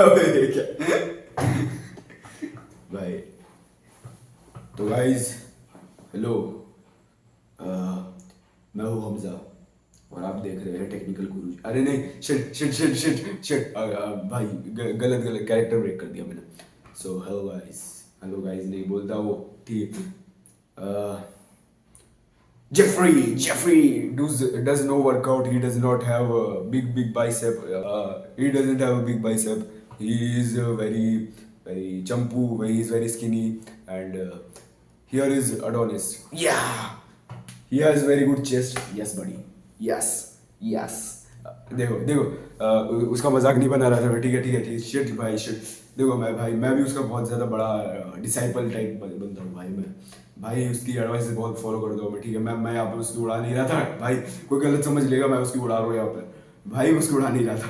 अबे क्या भाई। तो गाइस हेलो, मैं हूँ हमजा और आप देख रहे हैं टेक्निकल गुरु। अरे नहीं, shit shit shit shit shit भाई, गलत गलत कैरेक्टर ब्रेक कर दिया मैंने। सो हेलो गाइस नहीं बोलता वो, ठीक है। Jeffrey does no workout. He does not have a big bicep. He doesn't have a big bicep. He is very champu. He is very skinny. And here is Adonis. Yeah, he has very good chest. Yes, buddy. Yes. देखो देखो, उसका मजाक नहीं बना रहा था मैं। ठीक है शिट भाई शिट। देखो मैं भी उसका बहुत ज़्यादा बड़ा डिसाइपल टाइप बनता हूँ भाई। मैं भाई उसकी एडवाइस बहुत फॉलो करता हूँ मैं। ठीक है, मैं यहाँ पे उसकी उड़ा नहीं रहा था भाई। कोई गलत समझ लेगा मैं उसकी उड़ा रहा हूँ यहाँ पे। भाई उसको उड़ा नहीं रहा था।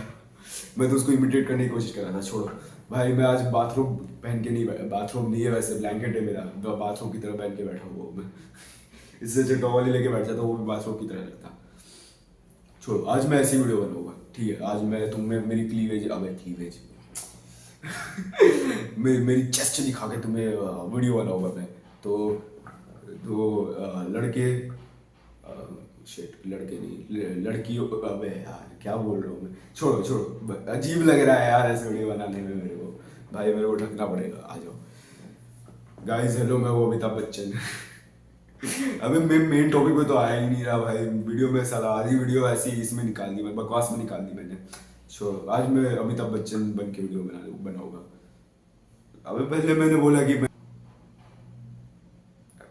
मैं तो उसको इमिटेट करने की कोशिश कर रहा था। छोड़ो भाई, मैं आज बाथरूम पहन के नहीं, बाथरूम नहीं है वैसे, ब्लैंकेट है मेरा, तो बाथरूम की तरह पहन के बैठा हुआ हूँ मैं। इससे जो टॉवल लेके बैठ जाता वो भी बाथरूम की तरह लगता। छोड़ो, आज मैं ऐसी वीडियो बनाऊंगा। ठीक है, आज मैं तुम्हें मेरी क्लीवेज, अबे क्लीवेज मेरी चेस्ट दिखा के तुम्हें वीडियो बनाऊंगा मैं। तो लड़के, शिट लड़के नहीं लड़कियों, अबे यार क्या बोल रहा हूँ मैं। छोड़ो, अजीब लग रहा है यार ऐसे वीडियो बनाने में मेरे को। भाई मेरे को ढकना पड़ेगा, आ जाओ। गाइस हेलो, मैं वो अमिताभ बच्चन। अबे मैं मेन टॉपिक पे तो आया ही नहीं रहा भाई। वीडियो में साला आधी वीडियो ऐसी इसमें निकाल दी, मैं बकवास में निकाल दी मैंने। छोड़ो, आज मैं अमिताभ बच्चन बन के वीडियो बनाऊंगा। अबे पहले मैंने बोला कि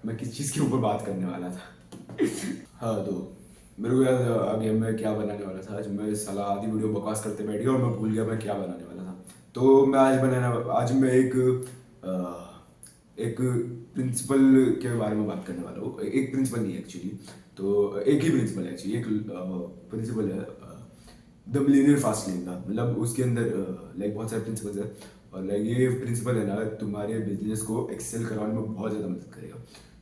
मैं किस चीज़ के ऊपर बात करने वाला था। हाँ तो मेरे को याद आ गया मैं क्या बनाने वाला था आज। मैं साला आधी वीडियो बकवास करते बैठ गया और मैं भूल गया मैं क्या बनाने वाला था। तो मैं आज मैं एक प्रिंसिपल के बारे में बात करने वाला हूँ। एक प्रिंसिपल नहीं एक्चुअली, तो एक ही प्रिंसिपल है एक्चुअली। एक प्रिंसिपल है द मिलीनियर फास्ट लेन का, मतलब उसके अंदर लाइक बहुत सारे प्रिंसिपल्स हैं। और लाइक ये प्रिंसिपल है ना, तुम्हारे बिजनेस को एक्सेल कराने में बहुत ज़्यादा मदद करेगा।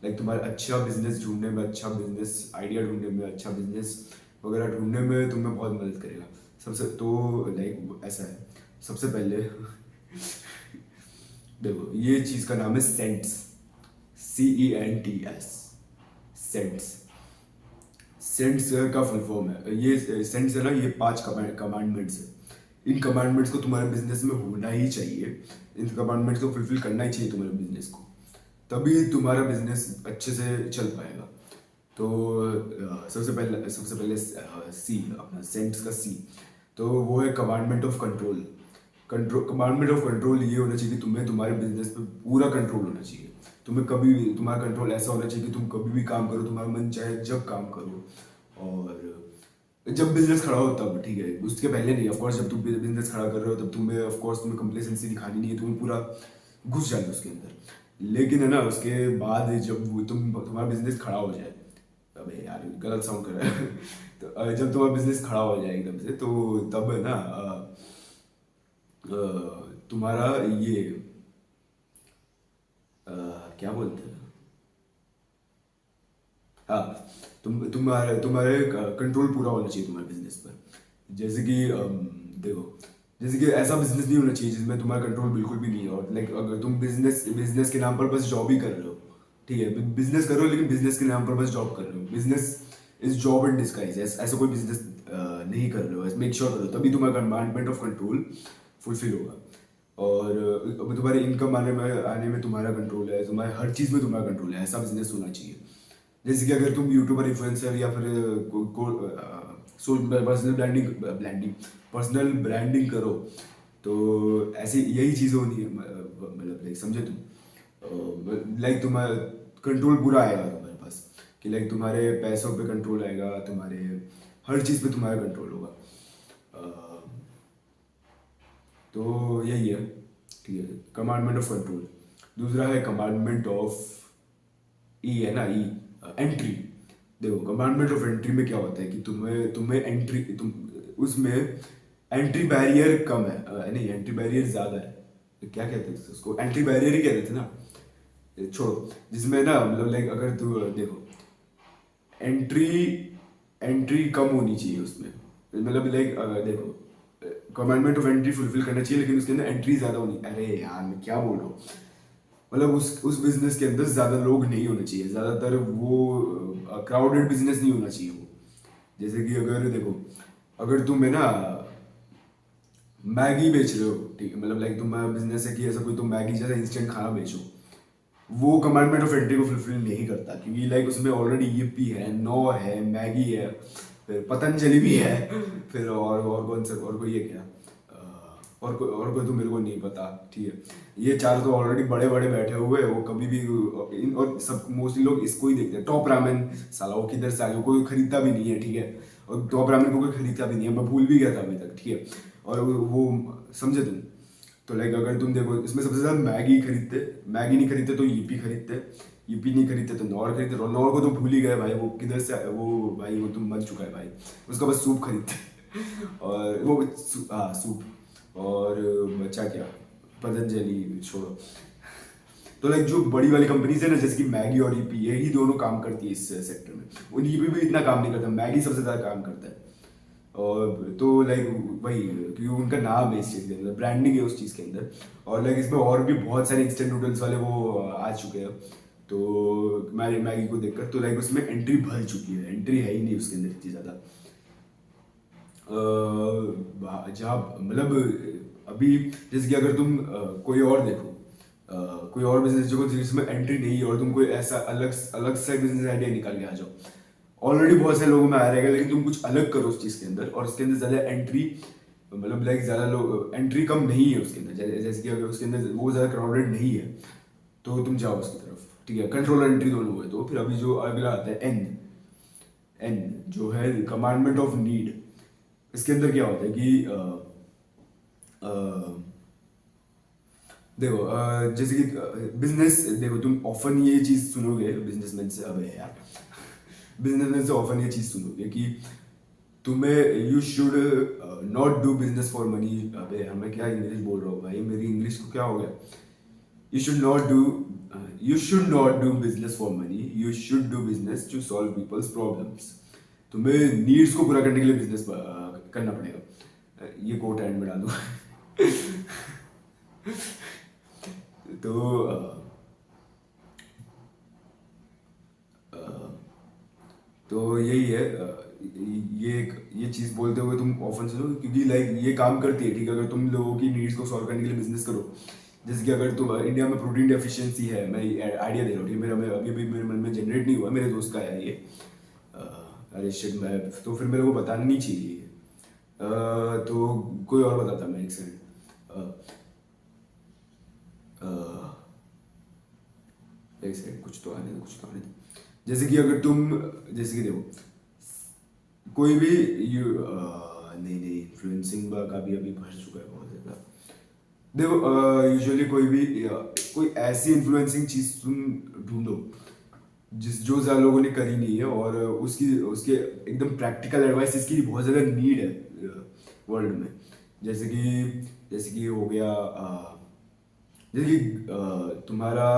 लाइक तुम्हारा अच्छा बिजनेस ढूंढने में, अच्छा बिजनेस आइडिया ढूंढने में, अच्छा बिजनेस वगैरह ढूंढने में तुम्हें बहुत मदद करेगा। सबसे तो लाइक ऐसा है, सबसे पहले देखो ये चीज़ का नाम है सेंट्स, CENTS, सेंट्स। सेंट्स का फुल फॉर्म है ये। सेंट्स है ना, ये 5 कमांडमेंट्स है। इन कमांडमेंट्स को तुम्हारे बिजनेस में होना ही चाहिए। इन कमांडमेंट्स को फुलफिल करना ही चाहिए तुम्हारे बिजनेस को, तभी तुम्हारा बिजनेस अच्छे से चल पाएगा। तो सबसे पहले सी, अपना सेंट्स का सी, तो वो है commandment of control. Commandment of control ये होना चाहिए कि तुम्हें तुम्हारे बिजनेस पे पूरा कंट्रोल होना चाहिए। तुम्हें कभी भी तुम्हारा कंट्रोल ऐसा होना चाहिए कि तुम कभी भी काम करो, तुम्हारा मन चाहे जब काम करो। और जब बिजनेस खड़ा हो तब, ठीक है, उसके पहले नहीं। ऑफकोर्स जब तुम बिजनेस खड़ा कर रहे हो तब तुम्हें कंप्लेसेंसी दिखानी नहीं है, तुम्हें पूरा घुस जाना उसके अंदर। लेकिन है ना, उसके बाद जब तुम्हारा बिजनेस खड़ा हो जाए, अबे यार गलत साउंड कर रहा है। तो जब तुम्हारा बिजनेस खड़ा हो जाए एकदम से, तो तब है ना तुम्हारा ये क्या बोलते हैं, हाँ, तुम्हारे कंट्रोल पूरा होना चाहिए तुम्हारे बिजनेस पर। जैसे कि देखो, जैसे कि ऐसा बिजनेस नहीं होना चाहिए जिसमें तुम्हारा कंट्रोल बिल्कुल भी नहीं है। और लाइक अगर तुम बिजनेस के नाम पर बस जॉब ही कर रहे हो, ठीक है, बिजनेस कर रहे हो लेकिन बिजनेस के नाम पर बस जॉब कर रहे हो, business is job in disguise, ऐसा कोई बिजनेस नहीं कर रहे हो, मेक श्योर करो, तभी तुम्हारा कमांडमेंट ऑफ कंट्रोल फुलफिल होगा। और अब तुम्हारे इनकम आने में तुम्हारा कंट्रोल है, तुम्हारे हर चीज़ में तुम्हारा कंट्रोल है, ऐसा बिजनेस होना चाहिए। जैसे कि अगर तुम यूट्यूबर, इन्फ्लुएंसर या फिर पर्सनल ब्रांडिंग करो, तो ऐसी यही चीज़ होनी है। मतलब लाइक समझे तुम, लाइक तुम्हारा कंट्रोल पूरा आएगा तुम्हारे पास, कि लाइक तुम्हारे पैसों पे कंट्रोल आएगा, तुम्हारे हर चीज़ पे तुम्हारा कंट्रोल होगा। अ, तो यही है, ठीक है, कमांडमेंट ऑफ कंट्रोल। दूसरा है कमांडमेंट ऑफ ई, है ना, ई, एंट्री। देखो कमांडमेंट ऑफ एंट्री में क्या होता है कि तुम्हें एंट्री, तुम उसमें एंट्री बैरियर कम है, नहीं एंट्री बैरियर ज़्यादा है। तो क्या कहते थे उसको, एंट्री बैरियर ही कहते थे ना। छोड़ो, जिसमें ना मतलब लाइक अगर तू देखो, एंट्री एंट्री कम होनी चाहिए उसमें। मतलब लाइक देखो, कमांडमेंट ऑफ एंट्री फुलफिल करना चाहिए, लेकिन उसके अंदर एंट्री ज्यादा होनी। अरे यार मैं क्या बोल रहा हूँ, मतलब उस बिजनेस के अंदर ज्यादा लोग नहीं होने चाहिए, ज्यादातर वो क्राउडेड बिजनेस नहीं होना चाहिए वो। जैसे कि अगर देखो, अगर तुम है ना मैगी बेच रहे हो, ठीक है, मतलब लाइक तुम्हारा बिजनेस है कि ऐसा कोई तुम मैगी जैसा इंस्टेंट खाना बेचो, वो कमांडमेंट ऑफ एंट्री को फुलफिल नहीं करता, क्योंकि लाइक उसमें ऑलरेडी yippee है, नो है, मैगी है, फिर पतंजलि भी है, फिर और कौन सा और कोई है क्या, और कोई तो मेरे को नहीं पता, ठीक है। ये चार तो ऑलरेडी बड़े बड़े बैठे हुए हैं, वो कभी भी और सब मोस्टली लोग इसको ही देखते हैं। टॉप रामेन, साला वो किधर से आ गया, कोई खरीदता भी नहीं है, ठीक है, और टॉप रामेन को कोई खरीदता भी नहीं है, मैं भूल भी गया था अभी तक, ठीक है। और वो समझे तुम, तो लाइक अगर तुम देखो इसमें सबसे ज्यादा मैगी खरीदते, मैगी नहीं खरीदते तो ईपी खरीदते, ईपी नहीं खरीदते तो नॉर खरीदते, नॉर को तो भूल ही गए भाई, वो किधर से वो भाई वो तुम मर चुका है भाई, उसका बस सूप खरीदते और वो हाँ सूप, और बचा क्या, पतंजलि छोड़ो। तो लाइक जो बड़ी वाली कंपनीज है ना, जैसे कि मैगी और ईपी, यही दोनों काम करती है इस सेक्टर में। और ईपी भी इतना काम नहीं करता, मैगी सबसे ज्यादा काम करता है। और तो लाइक वही, क्योंकि उनका नाम है इस चीज़ के अंदर, ब्रांडिंग है उस चीज़ के अंदर। और लाइक इसमें और भी बहुत सारे इंस्टेंट नूडल्स वाले वो आ चुके हैं, तो मैगी को देखकर तो लाइक उसमें एंट्री भर चुकी है, एंट्री है ही नहीं उसके अंदर इतनी ज़्यादा। जहाँ मतलब अभी जैसे कि अगर तुम कोई और देखो, कोई और बिजनेस देखो जिसमें एंट्री नहीं है, और तुम कोई ऐसा अलग अलग से बिजनेस आइडिया निकाल के आ जाओ, ऑलरेडी बहुत सारे लोगों में आ रहेगा, लेकिन तुम कुछ अलग करो उस चीज़ के अंदर, और उसके अंदर ज़्यादा एंट्री, मतलब लाइक ज़्यादा लोग, एंट्री कम नहीं है उसके अंदर, जैसे कि अगर उसके अंदर वो ज़्यादा क्राउडेड नहीं है, तो तुम जाओ उसकी तरफ, ठीक है। कंट्रोल एंट्री दोनों हुए, तो फिर अभी जो अगला आता है एन, एन जो है कमांडमेंट ऑफ नीड। इसके अंदर क्या होता है कि अ, देखो जैसे कि बिजनेस, देखो तुम ऑफन ये चीज सुनोगे बिजनेसमैन से, अबे यार बिजनेसमैन से ऑफन ये चीज सुनोगे कि तुम्हें you should not do business for money. अबे यार मैं क्या इंग्लिश बोल रहा हूँ भाई, मेरी इंग्लिश को क्या हो गया। You should not do you should not do business for money, you should do business to solve people's problems. तुम्हें नीड्स को पूरा करने के लिए बिजनेस करना पड़ेगा। ये कोट एंड में डाल दूँ तो तो यही है, ये चीज़ बोलते हुए तुम ऑफन सुनो, क्योंकि लाइक ये काम करती है, ठीक है। अगर तुम लोगों की नीड्स को सॉल्व करने के लिए बिजनेस करो, जैसे कि अगर तुम इंडिया में प्रोटीन डेफिशिएंसी है, मैं आइडिया दे रहा हूँ, ठीक है, मेरा मैं अभी भी मेरे मन में जनरेट नहीं हुआ, मेरे दोस्त का है ये। अरे शिट, मैं तो फिर मेरे को बताना नहीं चाहिए। तो कोई और बताता, मैं एक सेकंड, एक सेकंड, कुछ तो आने दो, कुछ तो आने दो। जैसे कि अगर तुम, जैसे कि देखो कोई भी नहीं नहीं, इन्फ्लुएंसिंग का भी अभी भर चुका है बहुत ज़्यादा। देखो यूजुअली कोई भी कोई ऐसी इन्फ्लुएंसिंग चीज़ तुम ढूंढो जो ज़्यादा लोगों ने करी नहीं है, और उसकी उसके एकदम प्रैक्टिकल एडवाइस इसकी बहुत ज़्यादा नीड है वर्ल्ड में। जैसे कि हो गया जैसे कि तुम्हारा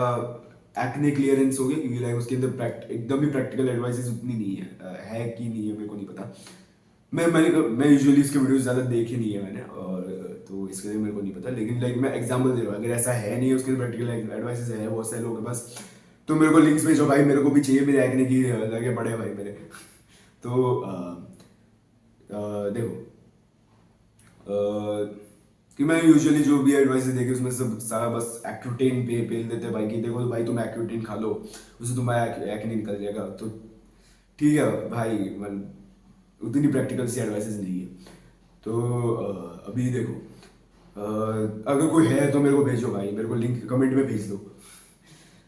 एक्ने क्लियरेंस हो गया, क्योंकि लाइक उसके अंदर एकदम ही प्रैक्टिकल एडवाइसेस उतनी नहीं है कि नहीं है मेरे को नहीं पता। मैं यूजुअली इसके वीडियोस ज़्यादा देखे नहीं है मैंने, और तो इसके लिए मेरे को नहीं पता, लेकिन लाइक मैं एग्जांपल दे रहा हूँ, अगर ऐसा है नहीं है उसके प्रैक्टिकल एडवाइसेस है बहुत सारे लोगों के पास, तो मेरे को लिंक्स भेजो भाई, मेरे को भी चाहिए, मेरे एक्ने की लगे पड़े भाई मेरे तो देखो कि मैं यूजुअली जो भी एडवाइस देखे उसमें सब सारा बस एक्यूटेन पे पेल देते हैं भाई, कि देखो भाई तुम एक्यूटेन खा लो, उससे तुम्हारा एक्ने निकल जाएगा। तो ठीक है भाई, मतलब उतनी प्रैक्टिकल सी एडवाइसेस नहीं है। तो अभी देखो अगर कोई है तो मेरे को भेजो भाई, मेरे को लिंक कमेंट में भेज दो।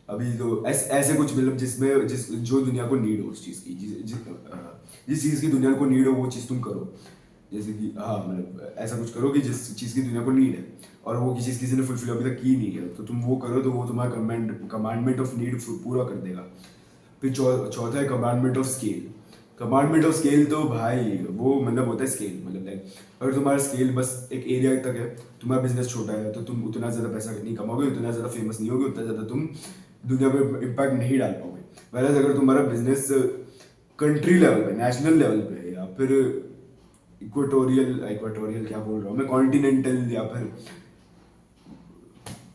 अभी तो ऐसे कुछ मतलब जो दुनिया को नीड हो उस चीज़ की, जिस चीज़ की दुनिया को नीड हो वो चीज़ तुम करो। जैसे कि हाँ, मतलब ऐसा कुछ करो कि जिस चीज़ की दुनिया को नीड है और वो चीज़ किसी ने फुलफिल अभी तक की नहीं है, तो तुम वो करो, तो वो तुम्हारा कमांडमेंट ऑफ नीड पूरा कर देगा। फिर चौथा है commandment of scale. Commandment of scale तो भाई वो मतलब होता है स्केल, मतलब लाइक अगर तुम्हारा स्केल बस एक एरिया तक है, तुम्हारा बिजनेस छोटा है, तो तुम उतना ज़्यादा पैसा नहीं कमाओगे, उतना ज़्यादा फेमस नहीं होगे, उतना ज़्यादा तुम दुनिया पे इम्पैक्ट नहीं डाल पाओगे। वैसे अगर तुम्हारा बिजनेस कंट्री लेवल पे, नेशनल लेवल पे, या फिर इक्वेटोरियल क्या बोल रहा हूँ मैं, कॉन्टिनेंटल या फिर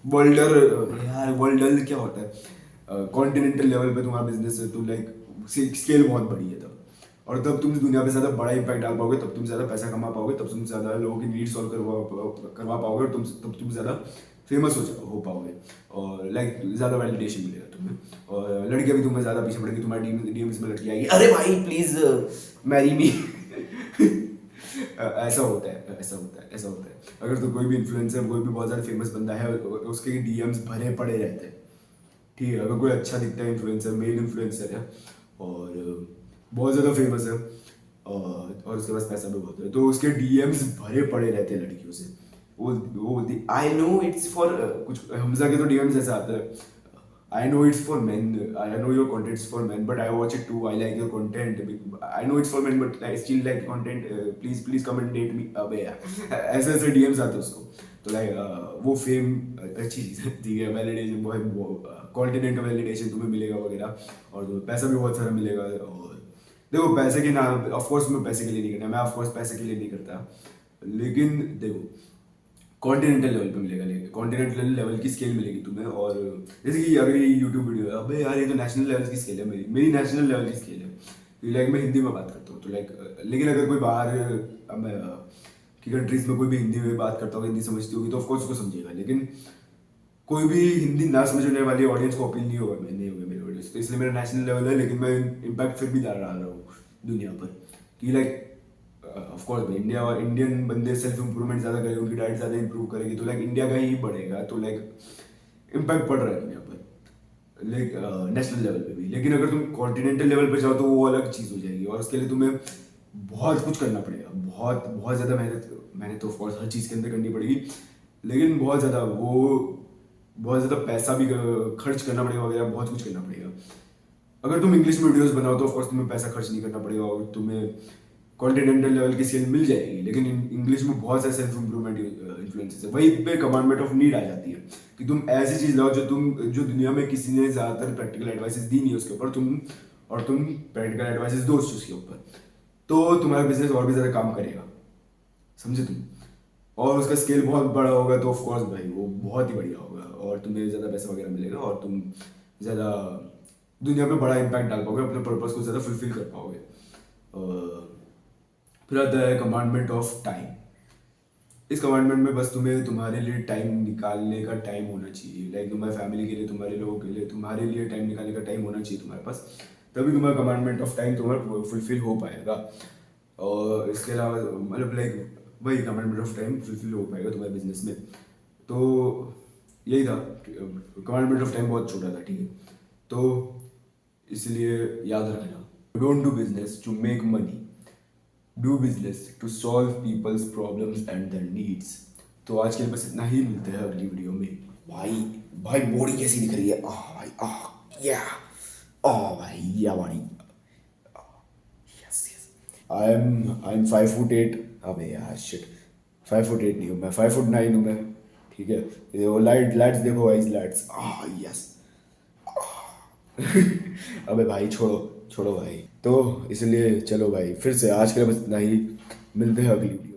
वर्ल्डर, यार वर्ल्डल क्या होता है, कॉन्टिनेंटल लेवल पे तुम्हारा बिजनेस है तो लाइक स्केल बहुत बड़ी है तब, और तब तुम दुनिया पे ज़्यादा बड़ा इम्पैक्ट डाल पाओगे, तब तुम ज़्यादा पैसा कमा पाओगे, तब तुम ज़्यादा लोगों की नीड सॉल्व करवा पाओगे, और तब तुम ज़्यादा फेमस हो पाओगे, और लाइक ज़्यादा वैलिडेशन मिलेगा तुम्हें, और लड़कियां भी तुम्हें ज़्यादा पीछे पड़ेगी, तुम्हारी डीएम्स में लड़की आएगी, अरे भाई प्लीज़ मैरी मी। ऐसा होता है, ऐसा होता है, ऐसा होता है। अगर तो कोई भी इन्फ्लुएंसर, कोई भी बहुत ज़्यादा फेमस बंदा है, उसके डीएम्स भरे पड़े रहते हैं, ठीक है। अगर कोई अच्छा दिखता है इन्फ्लुएंसर, मेल इन्फ्लुएंसर है और बहुत ज़्यादा फेमस है, और उसके पास पैसा भी बहुत है, तो उसके डीएम्स भरे पड़े रहते हैं लड़कियों से। वो बोलती आई नो इट्स फॉर, कुछ हमजा के तो डीएम्स ऐसा आता है, I know it's for men. I know your content is for men, but I watch it too. I like your content. I know it's for men, but I still like the content. Please come and date me. अबे यार ऐसे ऐसे DMs आते उसको, तो like वो fame अच्छी चीज़ है, ठीक है, वैलिडेशन, वो कॉन्टिनेंट वैलिडेशन तुम्हें मिलेगा वगैरह, और तुम्हें पैसा भी बहुत सारा मिलेगा। और देखो पैसे के ना, ऑफकोर्स मैं पैसे के लिए नहीं करता, मैं ऑफकोर्स पैसे के लिए नहीं करता, लेकिन देखो कॉन्टिनेंटल लेवल पे मिलेगा, लेकिन कॉन्टिनेंटल लेवल की स्केल मिलेगी तुम्हें। और जैसे कि अगर ये यूट्यूब वीडियो है, अबे यार ये तो नेशनल लेवल की स्केल है, मेरी नेशनल लेवल की स्केल है, लाइक मैं हिंदी में बात करता हूँ तो लाइक, लेकिन अगर कोई बाहर की कंट्रीज में कोई भी हिंदी में बात करता होगा, हिंदी समझती होगी, तो ऑफकोर्स उसको समझेगा, लेकिन कोई भी हिंदी ना समझने वाली ऑडियंस को अपील नहीं होगा मेरे वीडियोस, तो इसलिए मेरा नेशनल लेवल है, लेकिन मैं इम्पैक्ट फिर भी डाल रहा हूँ दुनिया पर, कि लाइक ऑफ कोर्स इंडिया और इंडियन बंदे सेल्फ इंप्रूवमेंट ज़्यादा करेंगे, उनकी डाइट ज़्यादा इंप्रूव करेगी, तो लाइक इंडिया का ही बढ़ेगा, तो लाइक इम्पैक्ट पड़ रहा है दुनिया पर, लाइक नेशनल लेवल पे भी। लेकिन अगर तुम कॉन्टिनेंटल लेवल पे जाओ तो वो अलग चीज़ हो जाएगी, और उसके लिए तुम्हें बहुत कुछ करना पड़ेगा, बहुत बहुत ज़्यादा मेहनत तो ऑफकोर्स हर चीज़ के अंदर करनी पड़ेगी, लेकिन बहुत ज़्यादा बहुत ज़्यादा पैसा भी खर्च करना पड़ेगा वगैरह, बहुत कुछ करना पड़ेगा। अगर तुम इंग्लिश में वीडियोस बनाओ तो ऑफकोर्स तुम्हें पैसा खर्च नहीं करना पड़ेगा, और तुम्हें कॉन्टिनेंटल लेवल की स्किल मिल जाएगी, लेकिन इंग्लिश में बहुत सारे सेल्फ इंप्रूवमेंट इन्फ्लुएंसेस है, वहीं पे कमांडमेंट ऑफ नीड आ जाती है, कि तुम ऐसी चीज़ लाओ जो दुनिया में किसी ने ज़्यादातर प्रैक्टिकल एडवाइसेस दी नहीं है उसके ऊपर, तुम प्रैक्टिकल एडवाइसेस दो उसके ऊपर, तो तुम्हारा बिजनेस और भी ज़्यादा काम करेगा, समझे तुम, और उसका स्केल बहुत बड़ा होगा, तो ऑफकोर्स भाई वो बहुत ही बढ़िया होगा, और तुम्हें ज़्यादा पैसा वगैरह मिलेगा, और तुम ज़्यादा दुनिया पे बड़ा इम्पैक्ट डाल पाओगे, अपने पर्पस को ज़्यादा फुलफिल कर पाओगे। फिर आता है कमांडमेंट ऑफ टाइम। इस कमांडमेंट में बस तुम्हें तुम्हारे लिए टाइम निकालने का टाइम होना चाहिए, लाइक तुम्हारी फैमिली के लिए, तुम्हारे लोगों के लिए, तुम्हारे लिए टाइम निकालने का टाइम होना चाहिए तुम्हारे पास, तभी तुम्हारा कमांडमेंट ऑफ टाइम तुम्हारा फुलफिल हो पाएगा। और इसके अलावा मतलब लाइक वही कमांडमेंट ऑफ टाइम फुलफिल हो पाएगा तुम्हारे बिजनेस में, तो यही था। कमांडमेंट ऑफ टाइम बहुत छोटा था, ठीक है, तो इसलिए याद रखना, don't do business to make money, do business to solve people's problems and their needs. तो आज के लिए बस इतना ही, मिलते हैं अगली वीडियो में। भाई भाई बॉडी कैसी दिख रही है, आह भाई, आह या, आह भाई या body, yes yes. I am 5'8", अबे यार शिट, 5'8" नहीं हूँ मैं, 5'9" हूँ मैं, ठीक है। ये वो लाइट्स देखो गाइस, लाइट्स, आह यस। अबे भाई छोड़ो छोड़ो भाई, तो इसलिए चलो भाई, फिर से आज के लिए बस इतना ही, मिलते हैं अगली वीडियो।